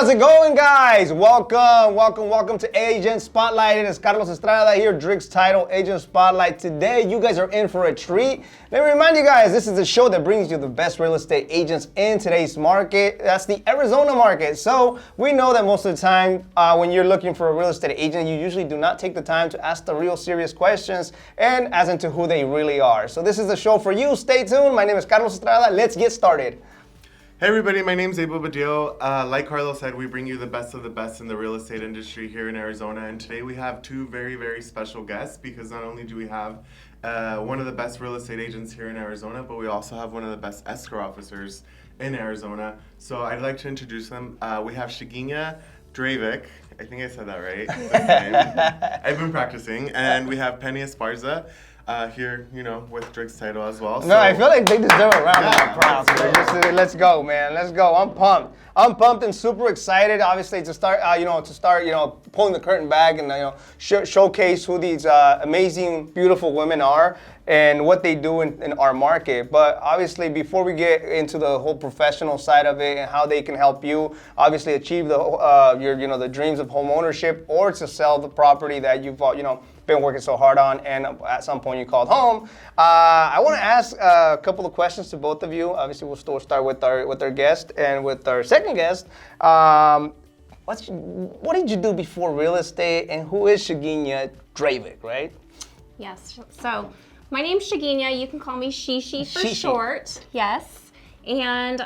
How's it going, guys? Welcome to Agent Spotlight. It is Estrada here, Dravk's title, Agent Spotlight. Today, you guys are in for a treat. Let me remind you guys, this is the show that brings you the best real estate agents in today's market. That's the Arizona market. So we know that most of the time, when you're looking for a real estate agent, you usually do not take the time to ask the real serious questions and as into who they really are. So this is the show for you. Stay tuned. My name is Estrada. Let's get started. Hey everybody, my name's Abel Badillo. Like Carlos said, we bring you the best of the best in the real estate industry here in Arizona, and today we have two very, very special guests because not only do we have one of the best real estate agents here in Arizona, but we also have one of the best escrow officers in Arizona. So I'd like to introduce them. We have Sheguina Dravk. I think I said that right. I've been practicing. And we have Penny Esparza. Here, with Dravk's title as well. No, I feel like they deserve a round of applause. Let's go, man. Let's go. I'm pumped. And super excited, obviously, to start, pulling the curtain back and, showcase who these amazing, beautiful women are and what they do in our market. But obviously, before we get into the whole professional side of it and how they can help you, obviously, achieve the dreams of home ownership or to sell the property that you've, been working so hard on, and at some point you called home. I want to ask a couple of questions to both of you. Obviously, we'll start with our guest and with our second guest. What did you do before real estate, and who is Sheguina Dravk, right? Yes. So my name's Sheguina. You can call me Shishi for short. Yes. And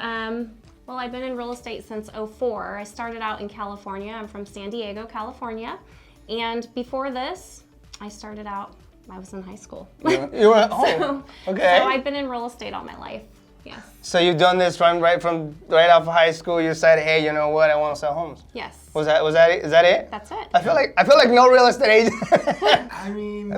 well, I've been in real estate since 2004. I started out in California. I'm from San Diego, California. And before this, I was in high school. Okay. So I've been in real estate all my life. Yes. So you've done this right out of high school. You said, hey, you know what? I want to sell homes. Yes. Was that it? Is that it? That's it. I feel like no real estate agent. I mean,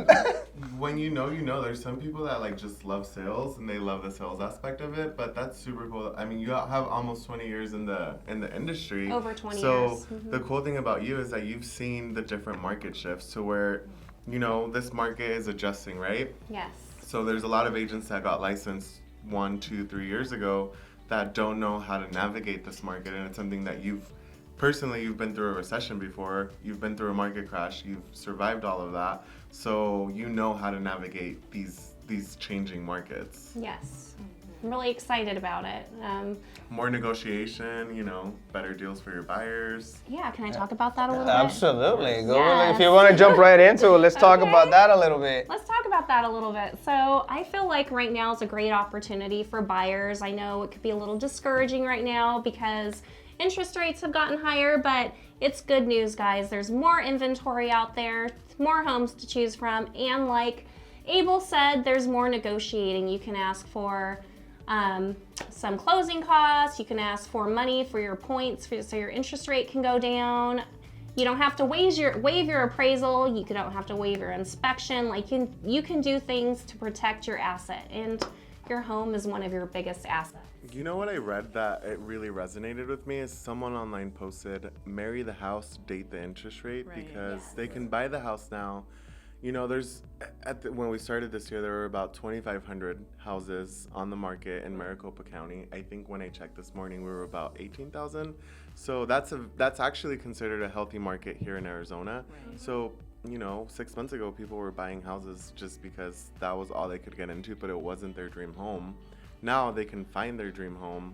when you know, there's some people that just love sales and they love the sales aspect of it, but that's super cool. I mean, you have almost 20 years in the industry. Over 20 years. So the cool thing about you is that you've seen the different market shifts to where, this market is adjusting, right? Yes. So there's a lot of agents that got licensed 1, 2, 3 years ago that don't know how to navigate this market, and it's something that you've been through a recession before, you've been through a market crash, you've survived all of that, so you know how to navigate these changing markets. Yes. I'm really excited about it. More negotiation, better deals for your buyers. Yeah, can I talk about that a little bit? Absolutely. Yes. If you want to jump right into it, let's talk about that a little bit. Let's talk about that a little bit. So I feel like right now is a great opportunity for buyers. I know it could be a little discouraging right now because interest rates have gotten higher, but it's good news, guys. There's more inventory out there, more homes to choose from, and like Abel said, there's more negotiating. You can ask for some closing costs. You can ask for money for your points so your interest rate can go down. You don't have to waive your appraisal. You don't have to waive your inspection. You can do things to protect your asset, and your home is one of your biggest assets. You know what I read that it really resonated with me is someone online posted, marry the house, date the interest rate, because they can buy the house now. When we started this year, there were about 2,500 houses on the market in Maricopa County. I think when I checked this morning, we were about 18,000. So that's actually considered a healthy market here in Arizona. Right. So 6 months ago, people were buying houses just because that was all they could get into, but it wasn't their dream home. Now they can find their dream home,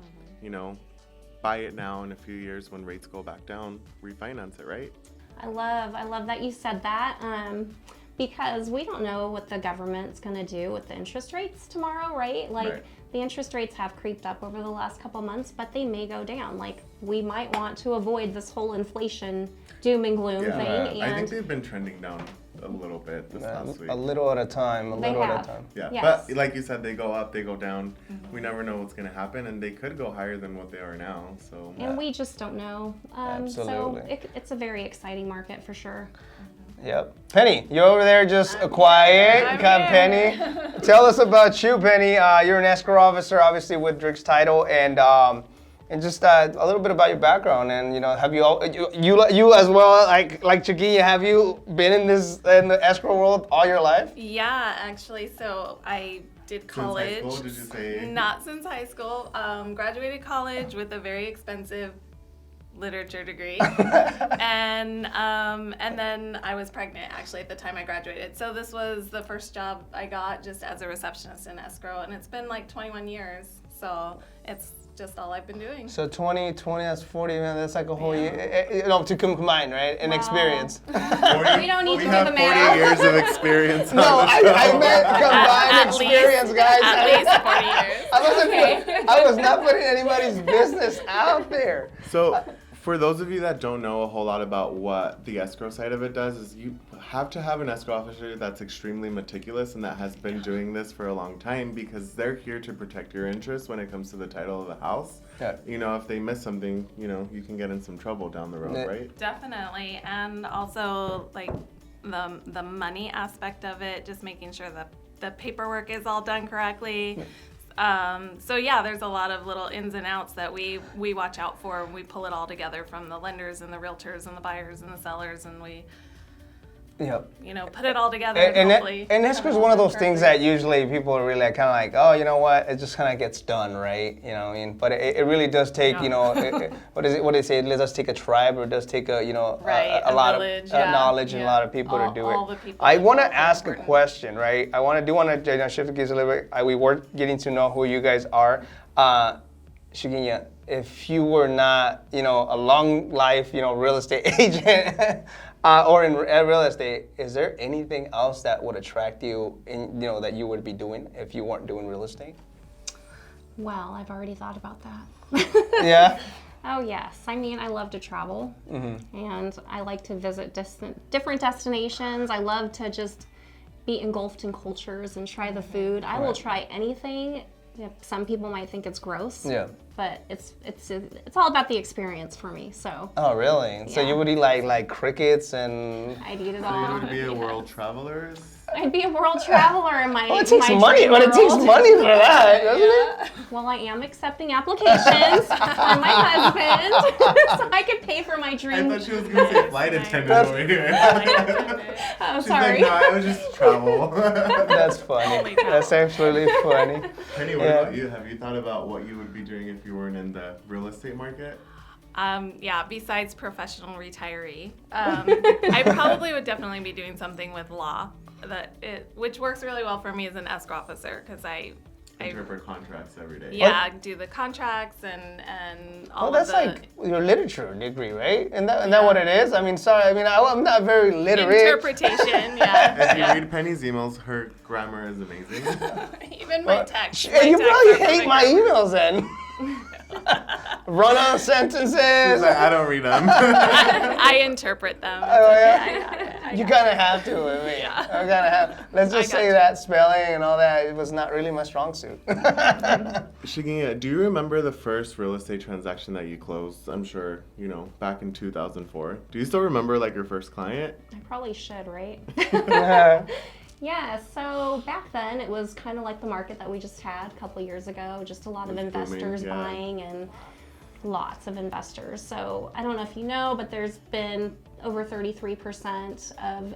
buy it now. In a few years when rates go back down, refinance it, right? I love that you said that. Because we don't know what the government's going to do with the interest rates tomorrow, right? The interest rates have creeped up over the last couple months, but they may go down. We might want to avoid this whole inflation doom and gloom thing. I think they've been trending down a little bit this past week. A little at a time. Yeah, yes. But like you said, they go up, they go down. We never know what's going to happen, and they could go higher than what they are now. So. And we just don't know. Absolutely. So it's a very exciting market for sure. Yep. Penny, you're over there just quiet. Penny, tell us about you, Penny. You're an escrow officer, obviously, with Dravk's title, and just a little bit about your background. And have you as well, like Sheguina, have you been in the escrow world all your life? Yeah, actually. So I did college. Since high school, did you say? Not since high school. Graduated college with a very expensive literature degree, and then I was pregnant actually at the time I graduated. So this was the first job I got just as a receptionist in escrow, and it's been like 21 years. So it's just all I've been doing. So 20, that's 40, man. That's like a whole year. To combine, right? And experience. 40, We don't need we to do have the 40 math. years of experience. No, I meant combined At experience, least, guys. At least 40 years. I was not putting anybody's business out there. So, for those of you that don't know a whole lot about what the escrow side of it does, is you have to have an escrow officer that's extremely meticulous and that has been doing this for a long time, because they're here to protect your interests when it comes to the title of the house. Yeah. You know, if they miss something, you know, you can get in some trouble down the road, Yeah. right? Definitely, and also like the money aspect of it, just making sure that the paperwork is all done correctly. So yeah, there's a lot of little ins and outs that we watch out for, and we pull it all together from the lenders and the realtors and the buyers and the sellers, and we Yep. put it all together. And hopefully escrow is one of those things that usually people are really kind of like, oh, you know what? It just kind of gets done, right? You know what I mean? But it really does take, you know, what do they say? It does take a tribe, or it does take a, you know, a lot village, of knowledge and a lot of people to do all it. the people I involved want to are ask a important. question, right? I want to shift gears a little bit. We were getting to know who you guys are. Sheguina, if you were not, you know, a long life, you know, real estate agent, or in real estate, is there anything else that would attract you, you know, that you would be doing if you weren't doing real estate? Well, I've already thought about that. Yeah. Oh yes, I mean I love to travel, Mm-hmm. and I like to visit different destinations. I love to just be engulfed in cultures and try the food. I will try anything. Some people might think it's gross, Yeah. but it's all about the experience for me. So Oh, really? So Yeah. you would eat like crickets and... I'd eat it So all. you would be a Yeah. world traveler? I'd be a world traveler in my. Well, it takes my money. dream But it takes world. money for that, doesn't it? Well, I am accepting applications for my husband, so I could pay for my I dream. thought she was going to say flight attendant That's- over here. Oh, She's sorry. like, no, I was just travel. That's funny. Holy cow. That's absolutely funny. Penny, what Yeah. about you? Have you thought about what you would be doing if you weren't in the real estate market? Yeah, besides professional retiree, I probably would definitely be doing something with law, which works really well for me as an escrow officer, because I Interpret contracts every day. do the contracts and all Well, that's of the like your literature degree, right? Isn't that what it is? I mean, sorry. I mean, I'm not very literate. interpretation. Yeah, If you yeah. read Penny's emails, her grammar is amazing. Even my text. And you my texts probably are hate perfect my grammar. emails then. Run-on sentences. She's like, I don't read them. I interpret them. It's Oh, okay, yeah? I got it. I You got kind of have to with me. Yeah. I kind of have. Let's just I say got that spelling and all that, it was not really my strong suit. Sheguina, do you remember the first real estate transaction that you closed? I'm sure, you know, back in 2004. Do you still remember like your first client? I probably should, right? Yeah. Yeah, so back then it was kind of like the market that we just had a couple years ago, just a lot of It was booming, investors yeah. buying and lots of investors. So I don't know if you know, but there's been over 33% of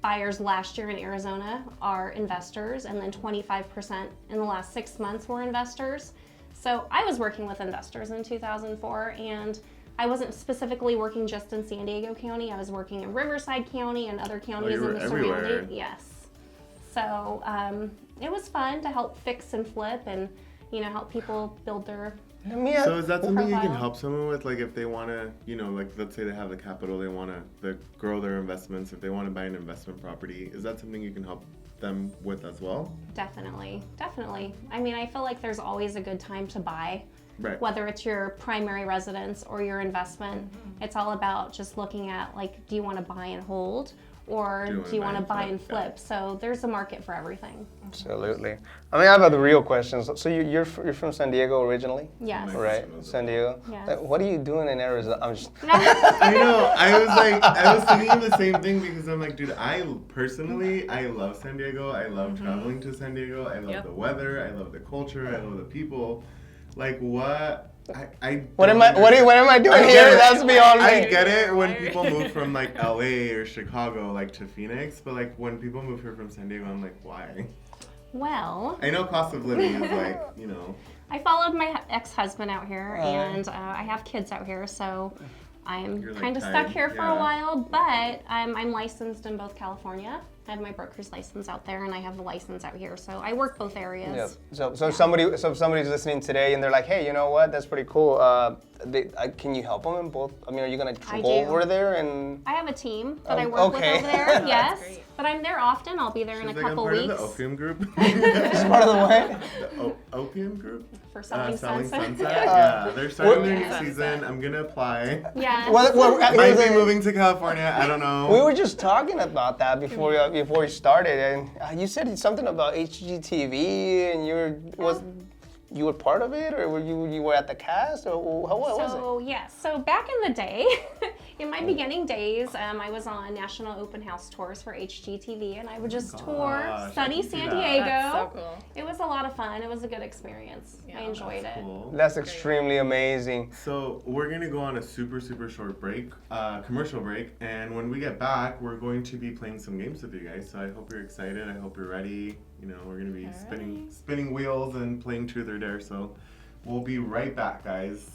buyers last year in Arizona are investors, and then 25% in the last 6 months were investors. So I was working with investors in 2004, and I wasn't specifically working just in San Diego County. I was working in Riverside County and other counties you in were the everywhere. surrounding. Yes. So it was fun to help fix and flip, and help people build their. So is that something you can Profile. help someone with? Like if they want to, like let's say they have the capital, they want to grow their investments. If they want to buy an investment property, is that something you can help them with as well? Definitely. I mean, I feel like there's always a good time to buy. Right. Whether it's your primary residence or your investment, it's all about just looking at do you want to buy and hold, or do you want to buy and flip? So there's a market for everything. Absolutely. I mean, I have other real questions. So you're from San Diego originally? Yes. Right, San Diego. Yes. What are you doing in Arizona? I'm just. I know. I was thinking the same thing because I'm like, dude, I love San Diego. I love traveling to San Diego. I love the weather. I love the culture. I love the people. Like what? What am I doing I here? get it. That's beyond me. I get it when people move from like LA or Chicago to Phoenix, but like when people move here from San Diego, I'm like, why? Well, I know cost of living is like, I followed my ex-husband out here, and I have kids out here, so I'm You're, like, kind of tied, stuck here for a yeah. while, but I'm licensed in both California. I have my broker's license out there, and I have a license out here, so I work both areas. Yeah. So if somebody's listening today and they're like, hey, you know what? That's pretty cool. Can you help them in both? I mean, are you gonna I go do. over there and? I have a team that I work with okay. over there. Yes, great. but I'm there often. I'll be there in a She's like, I'm couple part weeks of the opium group. It's part of the way. The opium group? for selling Selling sunset. Sunset? Yeah, they're starting their new Sunset. season. I'm gonna apply. Yes. Might be moving to California. I don't know. We were just talking about that before we started, and you said something about HGTV, and you were part of it, or you were at the cast, or what was it? So yes, so back in the day, in my beginning days, I was on national open house tours for HGTV, and I would just tour Gosh, I sunny can see San that. Diego. That's so cool. It was a lot of fun. It was a good experience. Yeah, I enjoyed it. Cool. That's extremely amazing. So we're gonna go on a super short break, commercial break, and when we get back, we're going to be playing some games with you guys. So I hope you're excited. I hope you're ready. You know, we're gonna be spinning wheels and playing truth or dare. So we'll be right back, guys.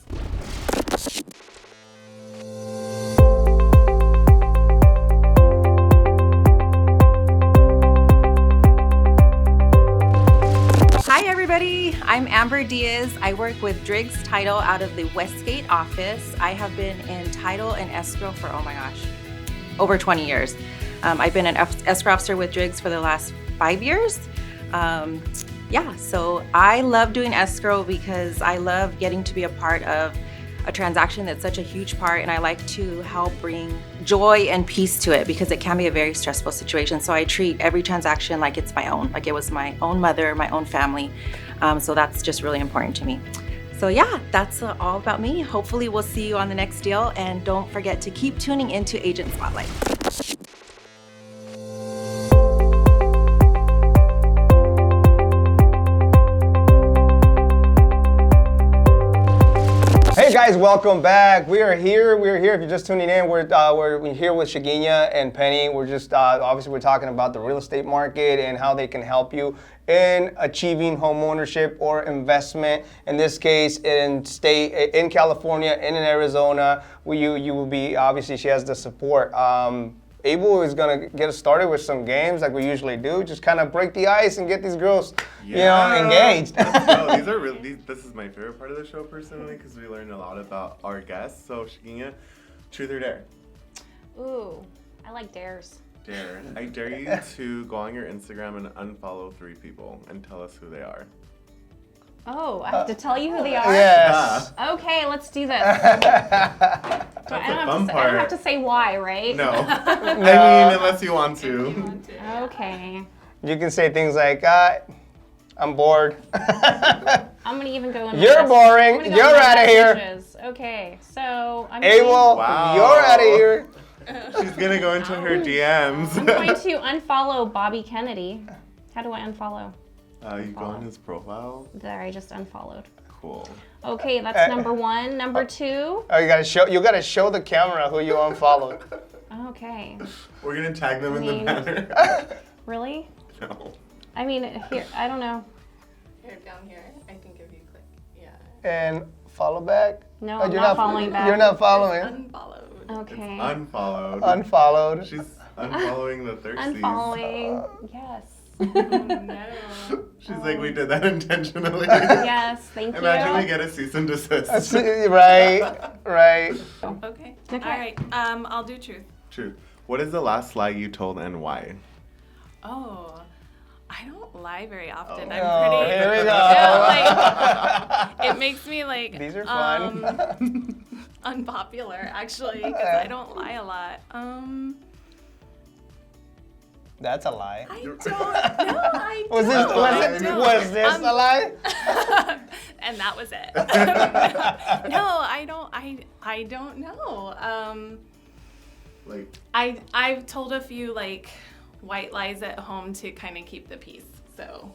Hi everybody, I'm Amber Diaz. I work with Driggs Title out of the Westgate office. I have been in title and escrow for, oh my gosh, over 20 years. I've been an escrow officer with Driggs for the last 5 years. So I love doing escrow because I love getting to be a part of a transaction that's such a huge part, and I like to help bring joy and peace to it because it can be a very stressful situation. So I treat every transaction like it's my own, like it was my own mother, my own family. So that's just really important to me. So yeah, that's all about me. Hopefully we'll see you on the next deal, and don't forget to keep tuning into Agent Spotlight. Hey guys, welcome back. We are here. If you're just tuning in, we're here with Sheguina and Penny. We're just obviously we're talking about the real estate market and how they can help you in achieving home ownership or investment. In this case, in California and in Arizona, you will be, obviously she has the support. Abel is gonna get us started with some games like we usually do. Just kind of break the ice and get these girls, engaged. Let's go. This is my favorite part of the show personally because we learned a lot about our guests. So Sheguina, truth or dare? Ooh, I like dares. Dare. I dare you to go on your Instagram and unfollow 3 people and tell us who they are. Oh, I have to tell you who they are? Yes. Okay, let's do this. That's I the don't fun have part. to say why, right? No. I mean, unless you want to. Okay. You can say things like, I'm bored. I'm gonna even go in. You're boring. You're out of here. Messages. Okay, so I'm Abel, Wow. you're out of here. She's gonna go into her DMs. I'm going to unfollow Bobby Kennedy. How do I unfollow? You go on his profile. There, I just unfollowed. Cool. Okay, that's number 1. Number 2. Oh, you gotta show the camera who you unfollowed. Okay. We're gonna tag them in the mean- banner. Really? No. I mean, here, I don't know. Here, down here, I think if you click, yeah. And follow back. No, Oh, I'm you're not following back. You're not following. Unfollowed. Okay. Unfollowed. Unfollowed. She's unfollowing the thirsties. Unfollowing. Yes. No. She's like, we did that intentionally. Yes, thank you. Imagine we get a cease and desist. Right. Okay. Okay. All right. I'll do truth. True. What is the last lie you told and why? Oh, I don't lie very often. Oh. I'm pretty. Here we go. Yeah, like, it makes me like. These are fun. Unpopular, actually, because I don't lie a lot. That's a lie. I don't. No, I don't. Was this a lie? And that was it. No, I don't. I don't know. Like, I've told a few like white lies at home to kind of keep the peace. So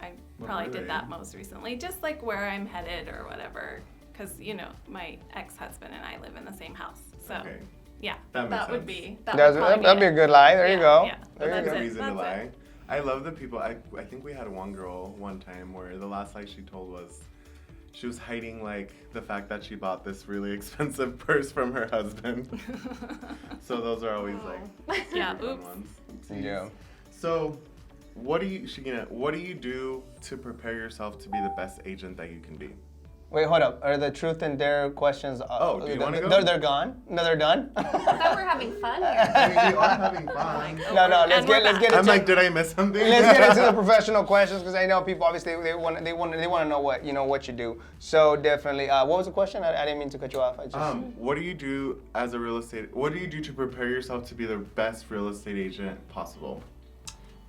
I probably really? did that most recently, just like where I'm headed or whatever. Because my ex-husband and I live in the same house. So okay. yeah, That makes would sense. be. That'd be a good lie. There you go. Yeah. There you That's go. it. Reason to That's lie. it. I love the people. I think we had one girl one time where the last lie she told was, she was hiding like the fact that she bought this really expensive purse from her husband. So those are always like Yeah, fun oops. ones. Yeah. So what do you do to prepare yourself to be the best agent that you can be? Wait, hold up. Are the truth and dare questions? Do you wanna go? They're gone. No, they're done. I thought we're having fun here. I mean, we are having fun. No, let's And we're get back. I'm into like, did I miss something? let's get into the professional questions because I know people obviously they want to know what what you do. So definitely. What was the question? I didn't mean to cut you off. I just. What do you do as a real estate? What do you do to prepare yourself to be the best real estate agent possible?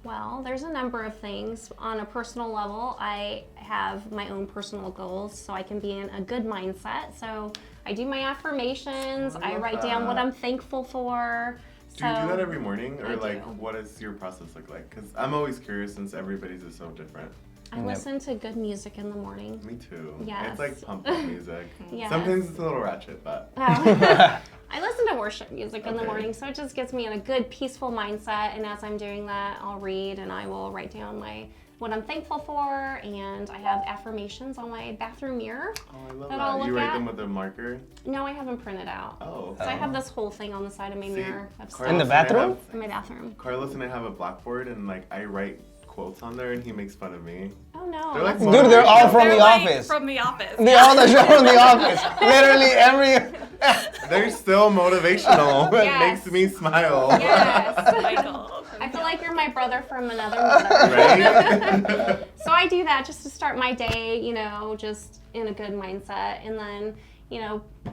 Well, there's a number of things. On a personal level, I have my own personal goals so I can be in a good mindset. So I do my affirmations, I love write down what that. I'm thankful for. Do you do that every morning, or I like, do. what does your process look like? Because I'm always curious since everybody's is so different. I listen to good music in the morning. Me too. Yes. It's like pump up music. Yes. Sometimes it's a little ratchet, but I listen to worship music in the Okay. morning, so it just gets me in a good, peaceful mindset. And as I'm doing that, I'll read and I will write down what I'm thankful for. And I have affirmations on my bathroom mirror. oh, I love That I'll that. You look write at. them with a marker. No, I have them printed out. Oh. So I have this whole thing on the side of my mirror. Of Carlos In the and I bathroom? have- in my bathroom. Carlos and I have a blackboard, and like I write quotes on there, and he makes fun of me. Oh no. They're like that's- Dude, they're all from They're the like office. From the office. They all the show from the office. Literally every. They're still motivational. It Yes. makes me smile. Yes. Michael. I feel like you're my brother from another mother. Right? So I do that just to start my day, just in a good mindset. And then,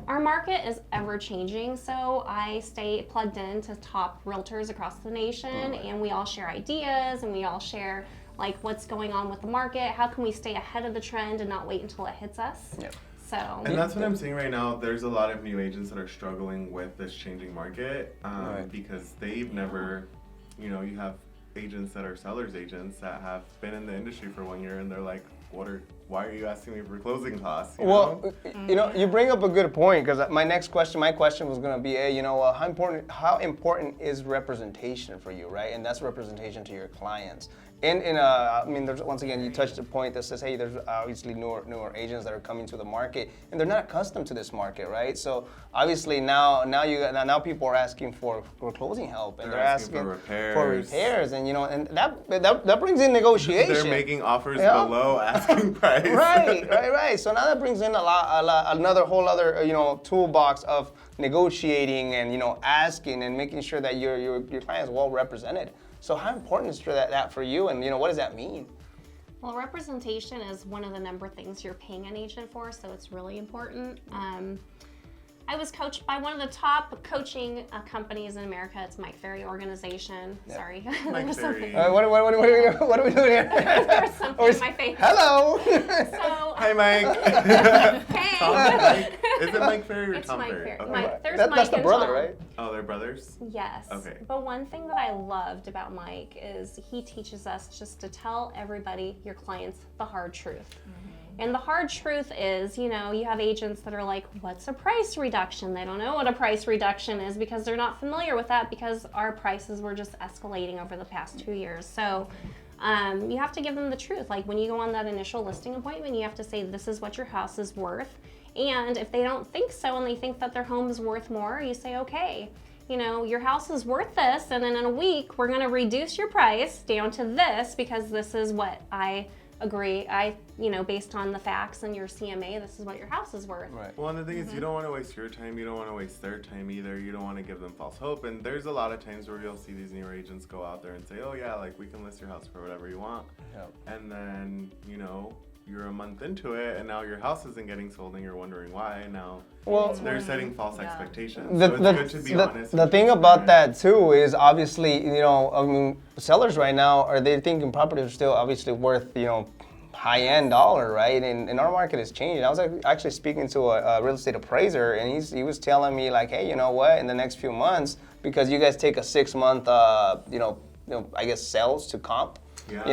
our market is ever changing. So I stay plugged in to top realtors across the nation, and we all share ideas and we all share like what's going on with the market. How can we stay ahead of the trend and not wait until it hits us? Yeah. So And that's what I'm seeing right now. There's a lot of new agents that are struggling with this changing market Right. because they've never, you have agents that are sellers agents that have been in the industry for 1 year, and they're like, why are you asking me for closing costs? You know? Well, you bring up a good point because my question was going to be, hey, how important is representation for you, right? And that's representation to your clients. There's once again, you touched a point that says, hey, there's obviously newer agents that are coming to the market, and they're not accustomed to this market, right? So obviously now people are asking for closing help, and they're asking for for repairs, and and that brings in negotiation. They're making offers Yeah. below asking price. Right. So now that brings in another whole other toolbox of negotiating and asking and making sure that your client is well represented. So how important is that for you, and what does that mean? Well, representation is one of the number of things you're paying an agent for, so it's really important. I was coached by one of the top coaching companies in America. It's Mike Ferry organization. Yeah. Sorry. Mike There was Ferry. something- What are we doing here? there was something in my face. Hello. So, Hi, Mike. hey. Tom, Mike. Is it Mike Ferry or It's Tom Mike Ferry? Ferry. Okay. Mike, there's That's Mike the and brother, Tom. right? Oh, they're brothers? Yes. Okay. But one thing that I loved about Mike is he teaches us just to tell everybody, your clients, the hard truth. And the hard truth is, you have agents that are like, what's a price reduction? They don't know what a price reduction is because they're not familiar with that because our prices were just escalating over the past 2 years. So you have to give them the truth. Like when you go on that initial listing appointment, you have to say, this is what your house is worth. And if they don't think so and they think that their home is worth more, you say, okay, your house is worth this, and then in a week, we're going to reduce your price down to this because this is what I agree. Based on the facts and your CMA, this is what your house is worth. Right. Well, and the thing is, you don't want to waste your time. You don't want to waste their time either. You don't want to give them false hope. And there's a lot of times where you'll see these newer agents go out there and say, oh, yeah, like we can list your house for whatever you want. Yeah. And then, you're a month into it, and now your house isn't getting sold, and you're wondering why. Now Well, they're setting false expectations. the, So it's the, good to be the, honest. the and thing about transparent. that too is obviously, sellers right now are they thinking properties are still obviously worth, high-end dollar, right? And our market is changing. I was actually speaking to a real estate appraiser, and he was telling me like, hey, you know what? In the next few months, because you guys take a 6-month, I guess sales to comp. Yeah.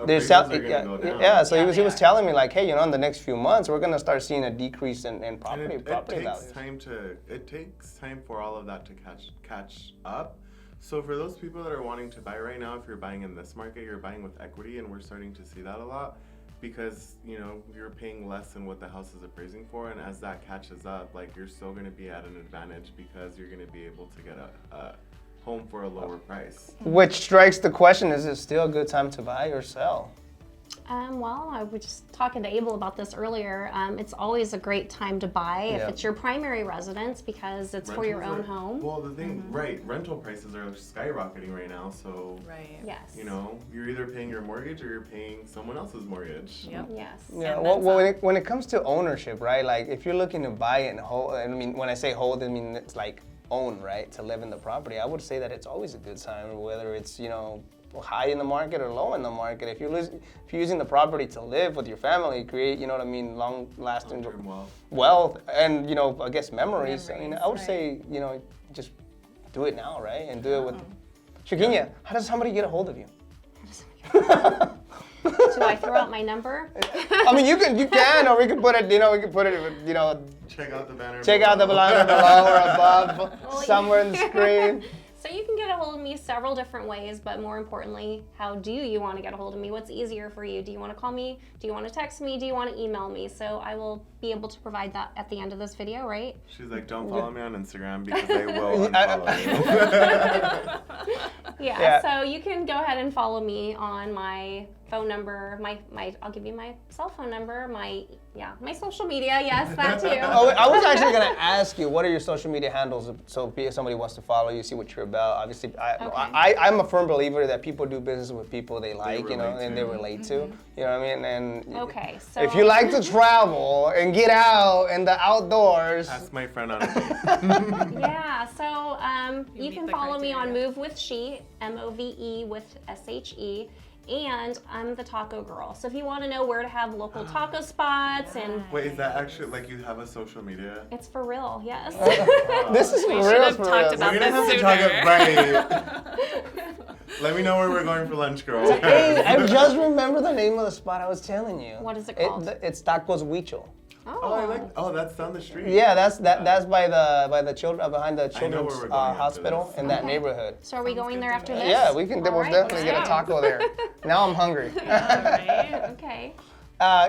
They're Appraisals are gonna go down. So he was telling me like, hey, in the next few months, we're gonna start seeing a decrease in property And values. it takes time for all of that to catch up. So for those people that are wanting to buy right now, if you're buying in this market, you're buying with equity, and we're starting to see that a lot. because you're paying less than what the house is appraising for, and as that catches up, like you're still going to be at an advantage because you're going to be able to get a home for a lower price. Which strikes the question: is it still a good time to buy or sell? Well, I was just talking to Abel about this earlier. It's always a great time to buy if it's your primary residence because it's for your own home. Well, the thing, right, rental prices are skyrocketing right now, so Yes. you're either paying your mortgage or you're paying someone else's mortgage. Yep. Yes. Yeah. Well, when it comes to ownership, right? Like if you're looking to buy it and hold, I mean, when I say hold, I mean it's like own, right? To live in the property. I would say that it's always a good time, whether it's high in the market or low in the market. If you're using the property to live with your family, create, long-lasting wealth and, I guess memories. I mean, I would say, just do it now, right? And do it with... Sheguina, how does somebody get a hold of you? Do I throw out my number? I mean, you can, or we can put it, Check out the banner. Check out the banner below or above, somewhere in the screen. So you can get a hold of me several different ways, but more importantly, how do you want to get a hold of me? What's easier for you? Do you want to call me? Do you want to text me? Do you want to email me? So I will be able to provide that at the end of this video, right? She's like, don't follow me on Instagram because I will unfollow you. Yeah, so you can go ahead and follow me on my phone number, I'll give you my cell phone number, my social media, yes, that too. Oh, I was actually going to ask you, what are your social media handles so if somebody wants to follow you, see what you're about? Obviously, I'm a firm believer that people do business with people they like, and they relate to, you know what I mean? And okay, so if you like to travel and get out in the outdoors. Ask my friend on a date. Yeah, so you can follow me on criteria. Move with She, MOVE with SHE. And I'm the taco girl. So if you want to know where to have local taco spots and... Wait, is that actually, like, you have a social media? It's for real, yes. This is We for should real. have talked about We're gonna this have to sooner. talk right. Let me know where we're going for lunch, girl. Hey, I just remember the name of the spot I was telling you. What is it called? It's Tacos Huicho. That's down the street. Yeah, that's by the children behind the children's where we're going after hospital this. in that neighborhood. So are we going there after this? Yeah, we can All right, definitely let's get a go. taco there. Now I'm hungry. Okay.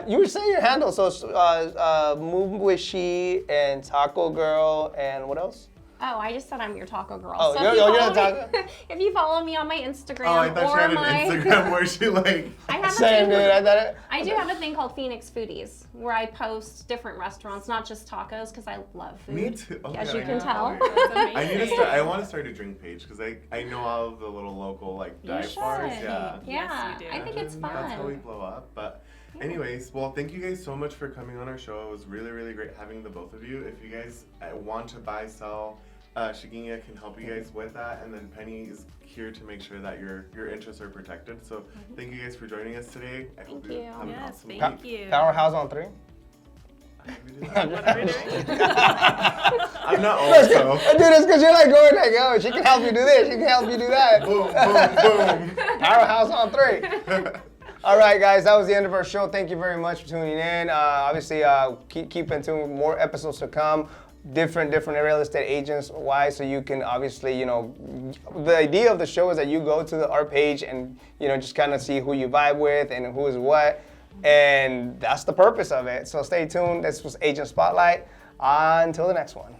You were saying your handle, so Move with She and Taco Girl and what else? Oh, I just said I'm your taco girl. Oh, so you're if, a taco? if you follow me on my Instagram Oh, I thought or she had my... an Instagram where she like... I have a Same, thing, dude. I thought it. I do have a thing called Phoenix Foodies, where I post different restaurants, not just tacos, because I love food. Me too. Oh, As yeah, you I can know. tell. I need to start. I want to start a drink page because I know all of the little local like You dive bars. should. Yeah. Yeah, Yes, you do. I think it's fun. That's how we blow up. But anyways, well, thank you guys so much for coming on our show. It was really, really great having the both of you. If you guys want to buy, sell, Sheguina can help you guys with that, and then Penny is here to make sure that your interests are protected. So thank you guys for joining us today. I hope you you. have an Yes, awesome thank week. you. Powerhouse on 3. What are we doing? I'm not old, so Dude, it's because you're like going like, oh, she can help you do this, she can help you do that. boom, boom, boom. Powerhouse on 3. All right, guys, that was the end of our show. Thank you very much for tuning in. Obviously, keep in tune with more episodes to come. Different real estate agents. Why? So you can obviously, the idea of the show is that you go to our page and, just kind of see who you vibe with and who is what. And that's the purpose of it. So stay tuned. This was Agent Spotlight. Until the next one.